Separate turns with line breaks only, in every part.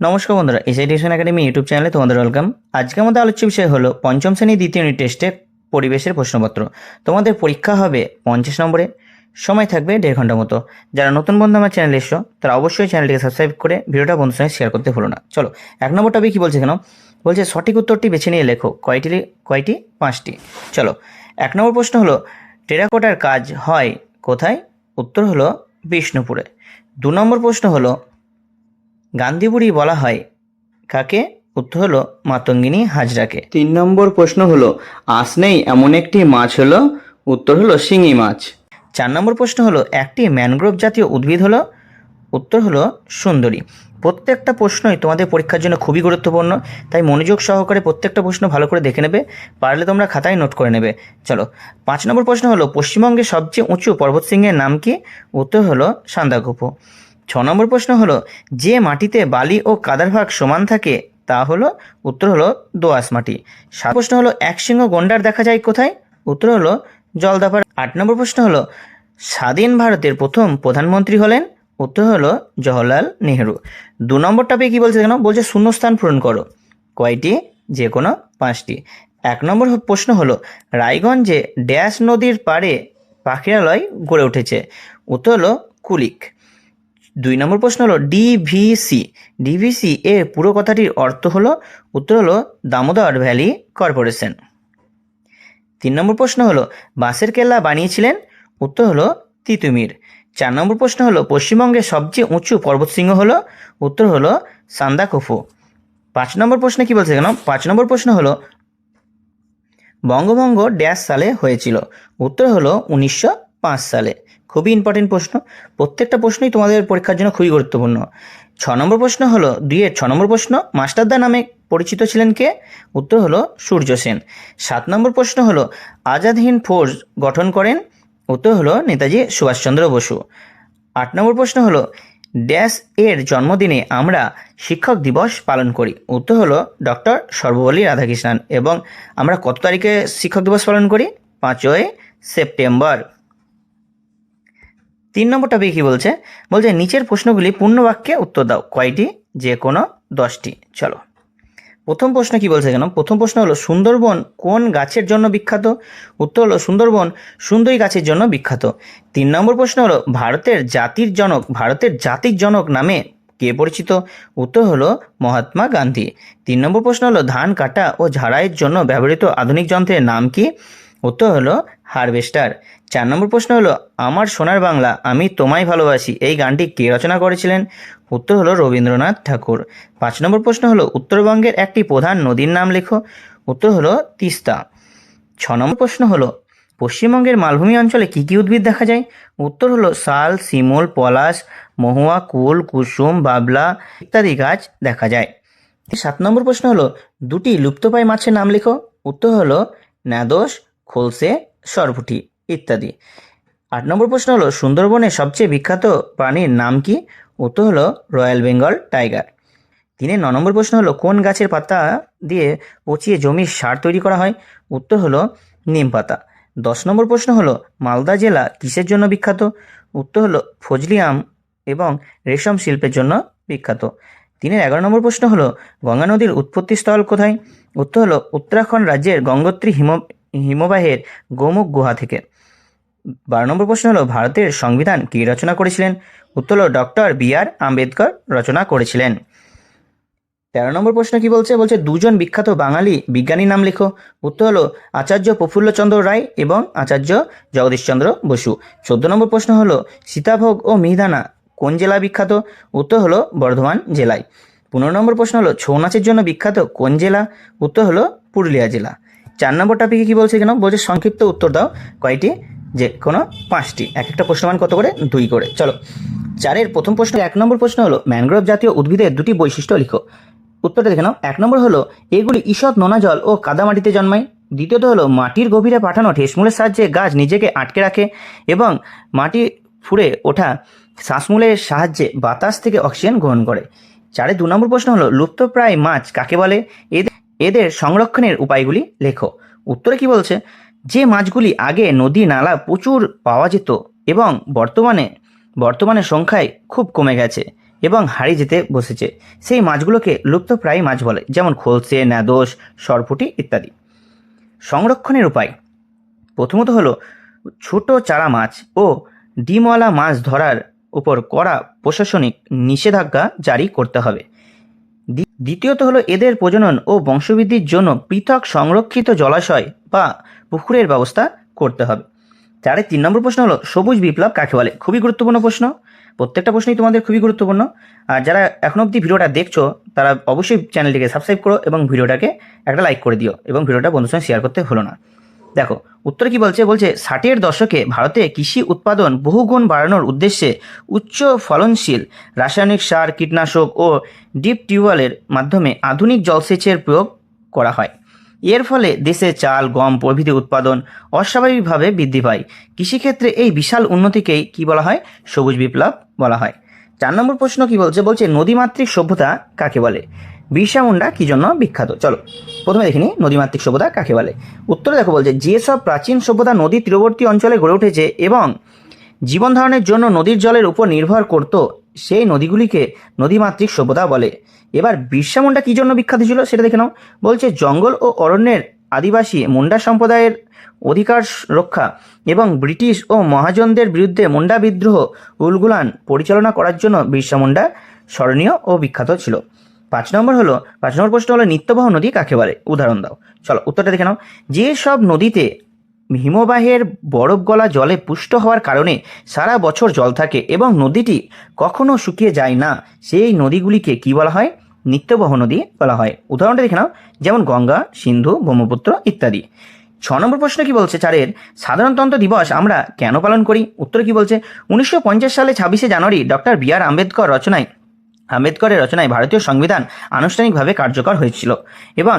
নমস্কার বন্ধুরা, SI tuition academy YouTube চ্যানেলে তোমাদের ওয়েলকাম। আজকে আমাদের আলোচ্য বিষয় হলো পঞ্চম শ্রেণী দ্বিতীয় ইউনিট টেস্টে পরিবেশের প্রশ্নপত্র। তোমাদের পরীক্ষা হবে 50 নম্বরে, সময় থাকবে 1.5 ঘন্টার মতো। যারা নতুন বন্ধু আমার চ্যানেলে এসো তারা অবশ্যই চ্যানেলটিকে সাবস্ক্রাইব করে ভিডিওটা বন্ধুদের সঙ্গে শেয়ার করতে ভুলো না। চলো 1 নম্বর টপিক কী বলছে কেন, বলছে সঠিক উত্তরটি বেছে নিয়ে লেখো। কয়টি? 5টি। চলো 1 নম্বর প্রশ্ন হলো টেরাকোটার কাজ হয় কোথায়? উত্তর হলো বিষ্ণুপুরে। 2 নম্বর প্রশ্ন হলো গান্ধীবুড়ি বলা হয় কাকে? উত্তর হলো মাতঙ্গিনী হাজরাকে। 3 নম্বর প্রশ্ন হলো আঁশ নেই এমন একটি মাছ হলো? উত্তর হলো শিঙি মাছ। 4 নম্বর প্রশ্ন হলো একটি ম্যানগ্রোভ জাতীয় উদ্ভিদ হলো? উত্তর হলো সুন্দরী। প্রত্যেকটা প্রশ্নই তোমাদের পরীক্ষার জন্য খুবই গুরুত্বপূর্ণ, তাই মনোযোগ সহকারে প্রত্যেকটা প্রশ্ন ভালো করে দেখে নেবে, পারলে তোমরা খাতায় নোট করে নেবে। চলো 5 নম্বর প্রশ্ন হলো পশ্চিমবঙ্গের সবচেয়ে উঁচু পর্বতশৃঙ্গের নাম কি? উত্তর হলো সান্দাকফু। 6 নম্বর প্রশ্ন হলো যে মাটিতে বালি ও কাদার ভাগ সমান থাকে তা হলো? উত্তর হলো দোআঁশ মাটি। 7 প্রশ্ন হলো একশৃঙ্গ গন্ডার দেখা যায় কোথায়? উত্তর হলো জলদাপাড়া। 8 নম্বর প্রশ্ন হলো স্বাধীন ভারতের প্রথম প্রধানমন্ত্রী হলেন? উত্তর হলো জওহরলাল নেহেরু। 2 নম্বর টপিক কি বলছে কেন, বলছে শূন্যস্থান পূরণ করো। কয়টি? যে কোনো 5টি। 1 নম্বর প্রশ্ন হলো রায়গঞ্জে ড্যাশ নদীর পাড়ে পাখিরালয় গড়ে উঠেছে? উত্তর হলো কুলিক। 2 নম্বর প্রশ্ন হলো ডিভিসি এর পুরো কথাটির অর্থ হলো? উত্তর হলো দামোদর ভ্যালি কর্পোরেশন। 3 নম্বর প্রশ্ন হলো বাঁশের কেল্লা বানিয়েছিলেন? উত্তর হলো তিতুমির। 4 নম্বর প্রশ্ন হলো পশ্চিমবঙ্গের সবচেয়ে উঁচু পর্বতশৃঙ্গ হলো? উত্তর হলো সান্দাকফু। 5 নম্বর প্রশ্নে কি বলছে কেন, 5 নম্বর প্রশ্ন হলো বঙ্গভঙ্গ ড্যাশ সালে হয়েছিল? উত্তর হলো 1905 সালে। খুবই ইম্পর্টেন্ট প্রশ্ন, প্রত্যেকটা প্রশ্নই তোমাদের পরীক্ষার জন্য খুবই গুরুত্বপূর্ণ। 6 নম্বর প্রশ্ন হলো 2-এর 6 নম্বর প্রশ্ন মাস্টারদা নামে পরিচিত ছিলেন কে? উত্তর হলো সূর্য সেন। 7 নম্বর প্রশ্ন হলো আজাদ হিন্দ ফোর্স গঠন করেন? উত্তর হলো নেতাজি সুভাষচন্দ্র বসু। 8 নম্বর প্রশ্ন হলো ড্যাশ এর জন্মদিনে আমরা শিক্ষক দিবস পালন করি? উত্তর হলো ডক্টর সর্বপল্লী রাধাকৃষ্ণন। এবং আমরা কত তারিখে শিক্ষক দিবস পালন করি? 5ই সেপ্টেম্বর। 3 নম্বর টপিক কি বলছে, বলছে নিচের প্রশ্নগুলি পূর্ণ বাক্যে উত্তর দাও। কয়টি? যে কোনো 10টি। চলো প্রথম প্রশ্ন কি বলছে কেন, প্রথম প্রশ্ন হলো সুন্দরবন কোন গাছের জন্য বিখ্যাত? উত্তর হলো সুন্দরবন সুন্দরী গাছের জন্য বিখ্যাত। 3 নম্বর প্রশ্ন হলো ভারতের জাতির জনক নামে কে পরিচিত? উত্তর হলো মহাত্মা গান্ধী। 3 নম্বর প্রশ্ন হলো ধান কাটা ও ঝাড়াইয়ের জন্য ব্যবহৃত আধুনিক যন্ত্রের নাম কি? উত্তর হলো হারভেস্টার। 4 নম্বর প্রশ্ন হলো আমার সোনার বাংলা আমি তোমায় ভালোবাসি এই গানটি কে রচনা করেছিলেন? উত্তর হলো রবীন্দ্রনাথ ঠাকুর। 5 নম্বর প্রশ্ন হলো উত্তরবঙ্গের একটি প্রধান নদীর নাম লেখো। উত্তর হলো তিস্তা। 6 নম্বর প্রশ্ন হলো পশ্চিমবঙ্গের মালভূমি অঞ্চলে কী কী উদ্ভিদ দেখা যায়? উত্তর হলো শাল, শিমুল, পলাশ, মহুয়া, কুল, কুসুম, বাবলা ইত্যাদি গাছ দেখা যায়। 7 নম্বর প্রশ্ন হলো দুটি লুপ্তপ্রায় মাছের নাম লেখো। উত্তর হলো ন্যাদোস, খোলসে, সরপুঁটি ইত্যাদি। 8 নম্বর প্রশ্ন হলো সুন্দরবনের সবচেয়ে বিখ্যাত প্রাণীর নাম কি? উত্তর হলো রয়্যাল বেঙ্গল টাইগার। 9 নম্বর প্রশ্ন হলো কোন গাছের পাতা দিয়ে পচিয়ে জমির সার তৈরি করা হয়? উত্তর হলো নিম পাতা। 10 নম্বর প্রশ্ন হলো মালদা জেলা কিসের জন্য বিখ্যাত? উত্তর হলো ফজলি আম এবং রেশম শিল্পের জন্য বিখ্যাত। 11 নম্বর প্রশ্ন হলো গঙ্গা নদীর উৎপত্তিস্থল কোথায়? উত্তর হলো উত্তরাখণ্ড রাজ্যের গঙ্গোত্রী হিমবাহের গোমুখ গুহা থেকে। 12 নম্বর প্রশ্ন হলো ভারতের সংবিধান কে রচনা করেছিলেন? উত্তর হলো ডক্টর বি.আর. আম্বেদকর রচনা করেছিলেন। 13 নম্বর প্রশ্ন কি বলছে, দুজন বিখ্যাত বাঙালি বিজ্ঞানীর নাম লেখো। উত্তর হলো আচার্য প্রফুল্লচন্দ্র রায় এবং আচার্য জগদীশচন্দ্র বসু। 14 নম্বর প্রশ্ন হলো সীতাভোগ ও মিহিদানা কোন জেলা বিখ্যাত? উত্তর হলো বর্ধমান জেলায়। 15 নম্বর প্রশ্ন হলো ছৌ নাচের জন্য বিখ্যাত কোন জেলা? উত্তর হলো পুরুলিয়া জেলা। 4 নম্বর টপিকে কি বলছে কেন, বলছে সংক্ষিপ্ত উত্তর দাও। কয়টি? যে কোনো 5টি। এক একটা প্রশ্নমান কত করে? 2 করে। চলো 4-এর প্রথম প্রশ্ন 1 নম্বর প্রশ্ন হলো ম্যানগ্রোভ জাতীয় উদ্ভিদের দুটি বৈশিষ্ট্য লিখো। উত্তরটা দেখে নাও। 1 নম্বর হলো এগুলি ঈষৎ নোনা জল ও কাদা মাটিতে জন্মায়। দ্বিতীয়ত হলো মাটির গভীরে পাঠানো ঠেসমূলের সাহায্যে গাছ নিজেকে আটকে রাখে এবং মাটি ফুঁড়ে ওঠা শ্বাসমূলের সাহায্যে বাতাস থেকে অক্সিজেন গ্রহণ করে। 4-এর 2 নম্বর প্রশ্ন হলো লুপ্তপ্রায় মাছ কাকে বলে? এদের সংরক্ষণের উপায়গুলি লেখো। উত্তরে কি বলছে, যে মাছগুলি আগে নদী নালা প্রচুর পাওয়া যেত এবং বর্তমানে সংখ্যায় খুব কমে গেছে এবং হারিয়ে যেতে বসেছে সেই মাছগুলোকে লুপ্তপ্রায় মাছ বলে, যেমন খলসে, ন্যাদোস, সরপুঁটি ইত্যাদি। সংরক্ষণের উপায় প্রথমত হলো ছোট চারা মাছ ও ডিমওয়ালা মাছ ধরার উপর কড়া প্রশাসনিক নিষেধাজ্ঞা জারি করতে হবে। দ্বিতীয়ত হলো এদের প্রজনন ও বংশবৃদ্ধির জন্য পৃথক সংরক্ষিত জলাশয় বা পুকুরের ব্যবস্থা করতে হবে। 3 নম্বর প্রশ্ন হলো সবুজ বিপ্লব কাকে বলে? খুবই গুরুত্বপূর্ণ প্রশ্ন, প্রত্যেকটা প্রশ্নই তোমাদের খুবই গুরুত্বপূর্ণ। আর যারা এখন অবধি ভিডিওটা দেখছো তারা অবশ্যই চ্যানেলটিকে সাবস্ক্রাইব করো এবং ভিডিওটাকে একটা লাইক করে দিও এবং ভিডিওটা বন্ধুর সঙ্গে শেয়ার করতে হলো না। দেখো উত্তরে কি বলছে, 60-এর দশকে ভারতে কৃষি উৎপাদন বহুগুণ বাড়ানোর উদ্দেশ্যে উচ্চ ফলনশীল রাসায়নিক সার, কীটনাশক ও ডিপ টিউবওয়েলের মাধ্যমে আধুনিক জলসেচের প্রয়োগ করা হয়। এর ফলে দেশে চাল, গম প্রভৃতি উৎপাদন অস্বাভাবিকভাবে বৃদ্ধি পায়। কৃষিক্ষেত্রে এই বিশাল উন্নতিকেই কি বলা হয়? সবুজ বিপ্লব বলা হয়। 4 নম্বর প্রশ্ন কি বলছে নদীমাতৃক সভ্যতা কাকে বলে? বিরসা মুন্ডা কি জন্য বিখ্যাত? চলো প্রথমে দেখিনি নদীমাতৃক সভ্যতা কাকে বলে। উত্তরে দেখো যেসব প্রাচীন সভ্যতা নদী তীরবর্তী অঞ্চলে গড়ে উঠেছে এবং জীবন ধারণের জন্য নদীর জলের উপর নির্ভর করত, সেই নদীগুলিকে নদীমাতৃক সভ্যতা বলে। এবার বিরসা মুন্ডা কি জন্য বিখ্যাত ছিল সেটা দেখে নাও। জঙ্গল ও অরণ্যের আদিবাসী মুন্ডা সম্প্রদায়ের অধিকার রক্ষা এবং ব্রিটিশ ও মহাজনদের বিরুদ্ধে মুন্ডা বিদ্রোহ উলগুলান পরিচালনা করার জন্য বিরসা মুন্ডা স্মরণীয় ও বিখ্যাত ছিল। 5 নম্বর প্রশ্ন হলো নিত্যবহ নদী কাকে বলে? উদাহরণ দাও। চলো উত্তরটা দেখে নাও। যেসব নদীতে হিমবাহের বরফ গলা জলে পুষ্ট হওয়ার কারণে সারা বছর জল থাকে এবং নদীটি কখনো শুকিয়ে যায় না, সেই নদীগুলিকে কি বলা হয়? নিত্যবহ নদী বলা হয়। উদাহরণটা দেখে নাও, যেমন গঙ্গা, সিন্ধু, ব্রহ্মপুত্র ইত্যাদি। 6 নম্বর প্রশ্ন কি বলছে 4-এর সাধারণতন্ত্র দিবস আমরা কেন পালন করি? উত্তরে কি বলছে 1950 সালে 26শে জানুয়ারি ডক্টর বি.আর. আম্বেদকরের রচনায় ভারতীয় সংবিধান আনুষ্ঠানিকভাবে কার্যকর হয়েছিল এবং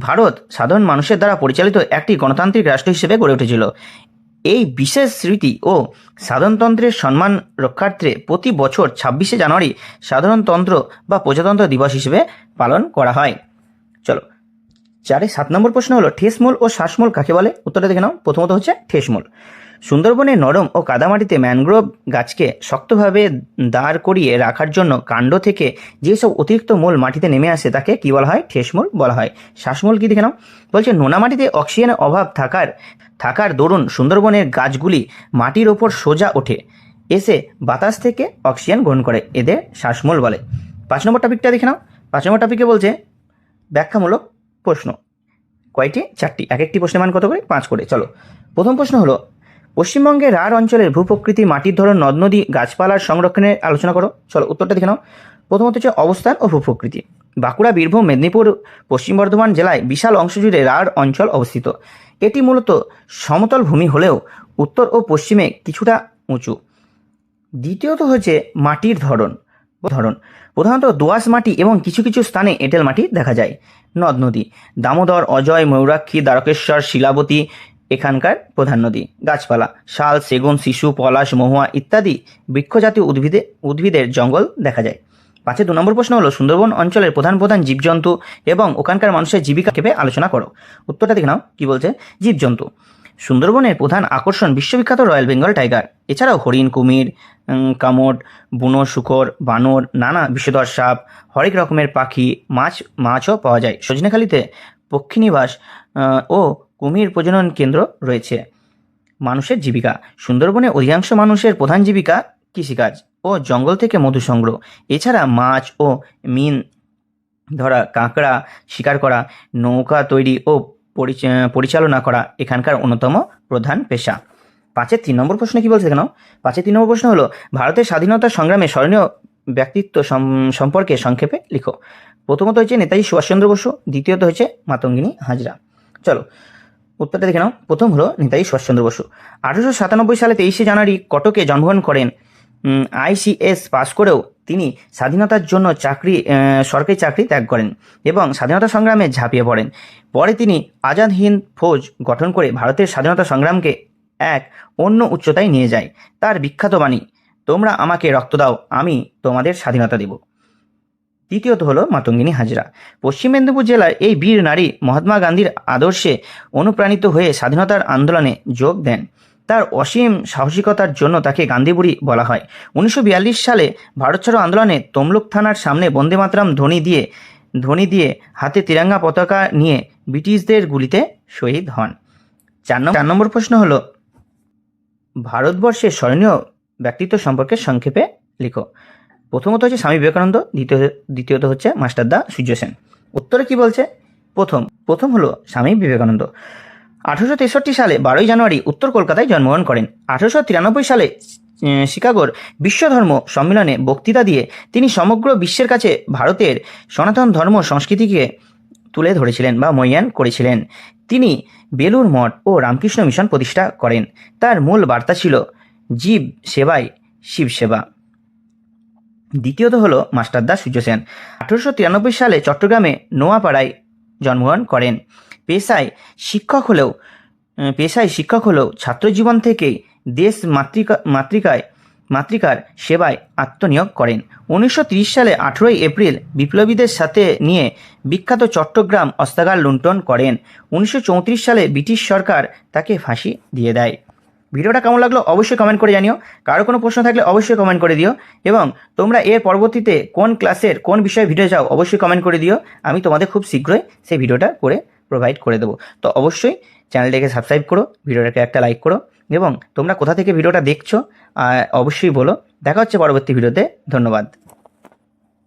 ভারত সাধারণ মানুষের দ্বারা পরিচালিত একটি গণতান্ত্রিক রাষ্ট্র হিসেবে গড়ে উঠেছিল। এই বিশেষ স্মৃতি ও সাধারণতন্ত্রের সম্মান রক্ষার্থে প্রতি বছর 26শে জানুয়ারি সাধারণতন্ত্র বা প্রজাতন্ত্র দিবস হিসেবে পালন করা হয়। চলো 7 নম্বর প্রশ্ন হলো ঠেসমূল ও শ্বাসমূল কাকে বলে? উত্তরটা দেখে নাও। প্রথমত হচ্ছে ঠেসমূল। সুন্দরবনে নরম ও কাদামাটিতে ম্যানগ্রোভ গাছকে শক্তভাবে দাঁড় করিয়ে রাখার জন্য কাণ্ড থেকে যেসব অতিরিক্ত মূল মাটিতে নেমে আসে তাকে কি বলা হয়? ঠেসমূল বলা হয়। শ্বাসমূল কি দেখে নাও। নোনা মাটিতে অক্সিজেনের অভাব থাকার দরুন সুন্দরবনের গাছগুলি মাটির ওপর সোজা ওঠে এসে বাতাস থেকে অক্সিজেন গ্রহণ করে, এদের শ্বাসমূল বলে। 5 নম্বর টপিকটা দেখে নাও। 5 নম্বর টপিকে বলছে ব্যাখ্যামূলক প্রশ্ন। কয়টি? 4টি। এক একটি প্রশ্নের মান কত করে? 5 করে। চলো প্রথম প্রশ্ন হলো পশ্চিমবঙ্গের রাঢ় অঞ্চলের ভূপ্রকৃতি, মাটির ধরন, নদ নদী, গাছপালার সংরক্ষণের আলোচনা করো। চলো উত্তরটা দেখে নাও। প্রথমত হচ্ছে অবস্থান ও ভূপ্রকৃতি। বাঁকুড়া, বীরভূম, মেদিনীপুর, পশ্চিম বর্ধমান জেলায় বিশাল অংশ জুড়ে রাঢ় অঞ্চল অবস্থিত। এটি মূলত সমতল ভূমি হলেও উত্তর ও পশ্চিমে কিছুটা উঁচু। দ্বিতীয়ত হচ্ছে মাটির ধরন। প্রধানত দোআঁশ মাটি এবং কিছু কিছু স্থানে এঁটেল মাটি দেখা যায়। নদ নদী দামোদর, অজয়, ময়ূরাক্ষী, দ্বারকেশ্বর, শিলাবতী এখানকার প্রধান নদী। গাছপালা শাল, সেগুন, শিশু, পলাশ, মহুয়া ইত্যাদি বৃক্ষজাতীয় উদ্ভিদের জঙ্গল দেখা যায়। 5 2 নম্বর প্রশ্ন হলো সুন্দরবন অঞ্চলের প্রধান জীবজন্তু এবং ওখানকার মানুষের জীবিকা কেবে আলোচনা করো। উত্তরটা দেখে নাও। কি বলছে? জীবজন্তু। সুন্দরবনের প্রধান আকর্ষণ বিশ্ববিখ্যাত রয়্যাল বেঙ্গল টাইগার, এছাড়াও হরিণ, কুমির, কামট, বুনো শূকর, বানর, নানা বিষধর সাপ, হরেক রকমের পাখি, মাছও পাওয়া যায়। সজনেখালিতে পক্ষীনিবাস ও কুমির প্রজনন কেন্দ্র রয়েছে। মানুষের জীবিকা। সুন্দরবনে অধিকাংশ মানুষের প্রধান জীবিকা কৃষিকাজ ও জঙ্গল থেকে মধু সংগ্রহ, এছাড়া মাছ ও মিন ধরা, কাঁকড়া শিকার করা, নৌকা তৈরি ও পরিচালনা করা এখানকার অন্যতম প্রধান পেশা। 5 3 নম্বর প্রশ্ন কি বলছে কেন? 5 3 নম্বর প্রশ্ন হলো ভারতের স্বাধীনতা সংগ্রামে স্মরণীয় ব্যক্তিত্ব সম্পর্কে সংক্ষেপে লিখো। প্রথমত হচ্ছে নেতাজি সুভাষচন্দ্র বসু, দ্বিতীয়ত হচ্ছে মাতঙ্গিনী হাজরা। চলো উত্তরটা দেখে নাও। প্রথম হলো নেতাজি সুভাষচন্দ্র বসু। 1897 সালে 23শে জানুয়ারি কটকে জন্মগ্রহণ করেন। ICS পাশ করেও তিনি স্বাধীনতার জন্য সরকারি চাকরি ত্যাগ করেন এবং স্বাধীনতা সংগ্রামে ঝাঁপিয়ে পড়েন। পরে তিনি আজাদ হিন্দ ফৌজ গঠন করে ভারতের স্বাধীনতা সংগ্রামকে এক অন্য উচ্চতায় নিয়ে যায়। তার বিখ্যাত বাণী, তোমরা আমাকে রক্ত দাও, আমি তোমাদের স্বাধীনতা দেব। তৃতীয়ত হলো মাতঙ্গিনী হাজরা। পশ্চিম মেদিনীপুর জেলার এই বীর নারী মহাত্মা গান্ধীর আদর্শে অনুপ্রাণিত হয়ে স্বাধীনতার আন্দোলনে যোগ দেন। তার অসীম সাহসিকতার জন্য তাকে গান্ধী বুড়ি বলা হয়। 1942 সালে ভারত ছাড়ো আন্দোলনে তমলুক থানার সামনে বন্দে মাতরম ধ্বনি দিয়ে হাতে তিরঙ্গা পতাকা নিয়ে ব্রিটিশদের গুলিতে শহীদ হন। 4 নম্বর প্রশ্ন হলো ভারতবর্ষের স্মরণীয় ব্যক্তিত্ব সম্পর্কে সংক্ষেপে লিখো। প্রথমত হচ্ছে স্বামী বিবেকানন্দ, দ্বিতীয়ত হচ্ছে মাস্টারদা সূর্য সেন। উত্তরে কি বলছে? প্রথম হলো স্বামী বিবেকানন্দ। 1863 সালে 12 জানুয়ারি উত্তর কলকাতায় জন্মগ্রহণ করেন। 1893 সালে শিকাগোর বিশ্বধর্ম সম্মেলনে বক্তৃতা দিয়ে তিনি সমগ্র বিশ্বের কাছে ভারতের সনাতন ধর্ম সংস্কৃতিকে তুলে ধরেছিলেন বা মহীয়ান করেছিলেন। তিনি বেলুড় মঠ ও রামকৃষ্ণ মিশন প্রতিষ্ঠা করেন। তার মূল বার্তা ছিল জীব সেবায় শিব সেবা। দ্বিতীয়ত হলো মাস্টারদা সূর্য সেন। 1893 সালে চট্টগ্রামে নোয়াপাড়ায় জন্মগ্রহণ করেন। পেশায় শিক্ষক হলেও ছাত্রজীবন থেকেই দেশ মাতৃকার সেবায় আত্মনিয়োগ করেন। 1930 সালে 18 এপ্রিল বিপ্লবীদের সাথে নিয়ে বিখ্যাত চট্টগ্রাম অস্ত্রাগার লুণ্ঠন করেন। 1934 সালে ব্রিটিশ সরকার তাকে ফাঁসি দিয়ে দেয়। ভিডিওটা কেমন লাগলো অবশ্যই কমেন্ট করে জানিও। কারো কোনো প্রশ্ন থাকলে অবশ্যই কমেন্ট করে দিও, এবং তোমরা এর পরবর্তীতে কোন ক্লাসের কোন বিষয়ে ভিডিও চাও অবশ্যই কমেন্ট করে দিও। আমি তোমাদের খুব শীঘ্রই সেই ভিডিওটা করে প্রোভাইড করে দেবো। তো অবশ্যই চ্যানেলটাকে সাবস্ক্রাইব করো, ভিডিওটাকে একটা লাইক করো, এবং তোমরা কোথা থেকে ভিডিওটা দেখছো অবশ্যই বলো। দেখা হচ্ছে পরবর্তী ভিডিওতে। ধন্যবাদ।